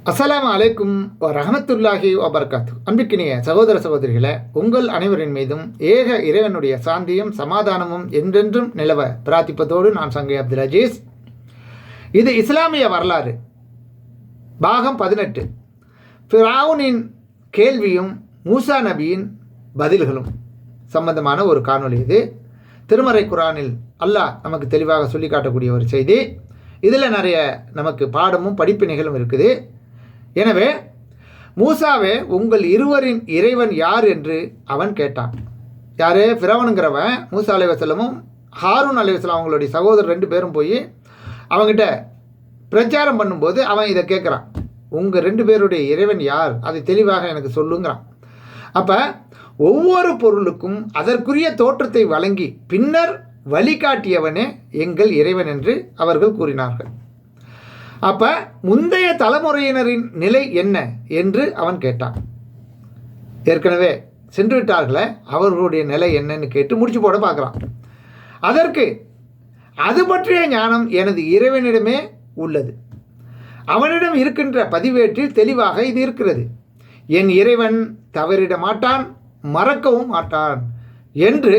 அஸ்ஸலாமு அலைக்கும் வரஹ்மத்துல்லாஹி வபரகாத்து. அன்பிற்கினிய சகோதர சகோதரிகளே, உங்கள் அனைவரின் மீதும் ஏக இறைவனுடைய சாந்தியும் சமாதானமும் என்றென்றும் நிலவ பிரார்த்திப்பதோடு நான் சங்கை அப்துல் அஜீஸ். இது இஸ்லாமிய வரலாறு பாகம் 18, ஃபிரௌனின் கேள்வியும் மூசா நபியின் பதில்களும் சம்பந்தமான ஒரு காணொளி. இது திருமறை குரானில் அல்லாஹ் நமக்கு தெளிவாக சொல்லி காட்டக்கூடிய ஒரு செய்தி. இதில் நிறைய நமக்கு பாடமும் படிப்பினைகளும் இருக்குது. எனவே மூசாவே, உங்கள் இருவரின் இறைவன் யார் என்று அவன் கேட்டான். யார்? ஃபிரௌனுங்கிறவன் மூசா அலைஹிஸ்ஸலாமும் ஹாரூன் அலைஹிஸ்ஸலாம் அவங்களுடைய சகோதரர் 2 பேரும் போய் அவங்ககிட்ட பிரச்சாரம் பண்ணும்போது அவன் இதை கேட்குறான், உங்கள் 2 பேருடைய இறைவன் யார், அதை தெளிவாக எனக்கு சொல்லுங்கிறான். அப்போ ஒவ்வொரு பொருளுக்கும் அதற்குரிய தோற்றத்தை வழங்கி பின்னர் வழிகாட்டியவனே எங்கள் இறைவன் என்று அவர்கள் கூறினார்கள். அப்போ முந்தைய தலைமுறையினரின் நிலை என்ன என்று அவன் கேட்டான். ஏற்கனவே சென்று விட்டார்களே, அவர்களுடைய நிலை என்னன்னு கேட்டு முடிச்சு போட பார்க்குறான். அதற்கு அது பற்றிய ஞானம் எனது இறைவனிடமே உள்ளது, அவனிடம் இருக்கின்ற பதிவேட்டில் தெளிவாக இது இருக்கிறது. என் இறைவன் தவறிட மாட்டான், மறக்கவும் மாட்டான் என்று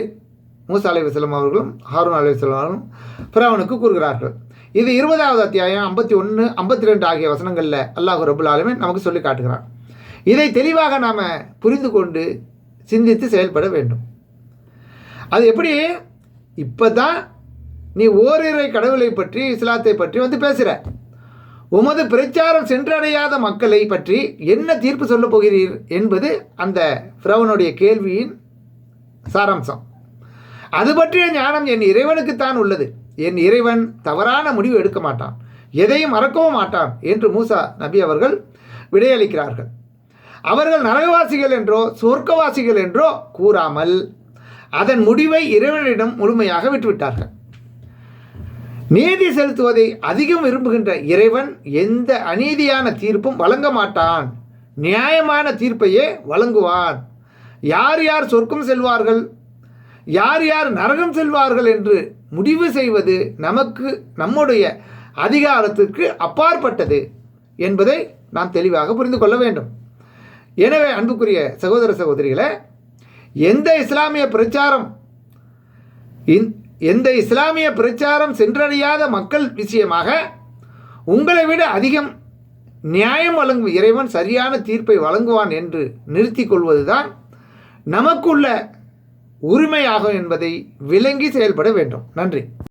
மூசா அலைஹிஸ்ஸலாம் அவர்களும் ஹாரூன் அலைஹிஸ்ஸலாம் அவர்களும் ஃபிரௌனுக்கு கூறுகிறார்கள். இது 20வது அத்தியாயம் 51, 52 ஆகிய வசனங்களில் அல்லாஹ் ரப்புல் ஆலமீன் நமக்கு சொல்லி காட்டுகிறான். இதை தெளிவாக நாம் புரிந்து கொண்டு சிந்தித்து செயல்பட வேண்டும். அது எப்படி? இப்போ தான் நீ ஓரிரை கடவுளை பற்றி, இஸ்லாத்தை பற்றி வந்து பேசுகிற. உமது பிரச்சாரம் சென்றடையாத மக்களை பற்றி என்ன தீர்ப்பு சொல்லப் போகிறீர் என்பது அந்த ஃபிரௌனுடைய கேள்வியின் சாராம்சம். அது பற்றிய ஞானம் என் இறைவனுக்குத்தான் உள்ளது. என் இறைவன் தவறான முடிவு எடுக்க மாட்டான், எதையும் மறக்கவும் மாட்டான் என்று மூசா நபி அவர்கள் விடையளிக்கிறார்கள். அவர்கள் நரகவாசிகள் என்றோ சொர்க்கவாசிகள் என்றோ கூறாமல் அதன் முடிவை இறைவனிடம் முழுமையாக விட்டுவிட்டார்கள். நீதி செலுத்துவதை அதிகம் விரும்புகின்ற இறைவன் எந்த அநீதியான தீர்ப்பும் வழங்க மாட்டான், நியாயமான தீர்ப்பையே வழங்குவான். யார் யார் சொர்க்கம் செல்வார்கள், யார் யார் நரகம் செல்வார்கள் என்று முடிவு செய்வது நம்முடைய அதிகாரத்திற்கு அப்பாற்பட்டது என்பதை நாம் தெளிவாக புரிந்து கொள்ள வேண்டும். எனவே அன்புக்குரிய சகோதர சகோதரிகளே, எந்த இஸ்லாமிய பிரச்சாரம் சென்றடையாத மக்கள் விஷயமாக உங்களை விட அதிகம் நியாயம் வழங்கும் இறைவன் சரியான தீர்ப்பை வழங்குவான் என்று நிறுத்தி கொள்வதுதான் நமக்குள்ள உரிமையாகும் என்பதை விளங்கி செயல்பட வேண்டும். நன்றி.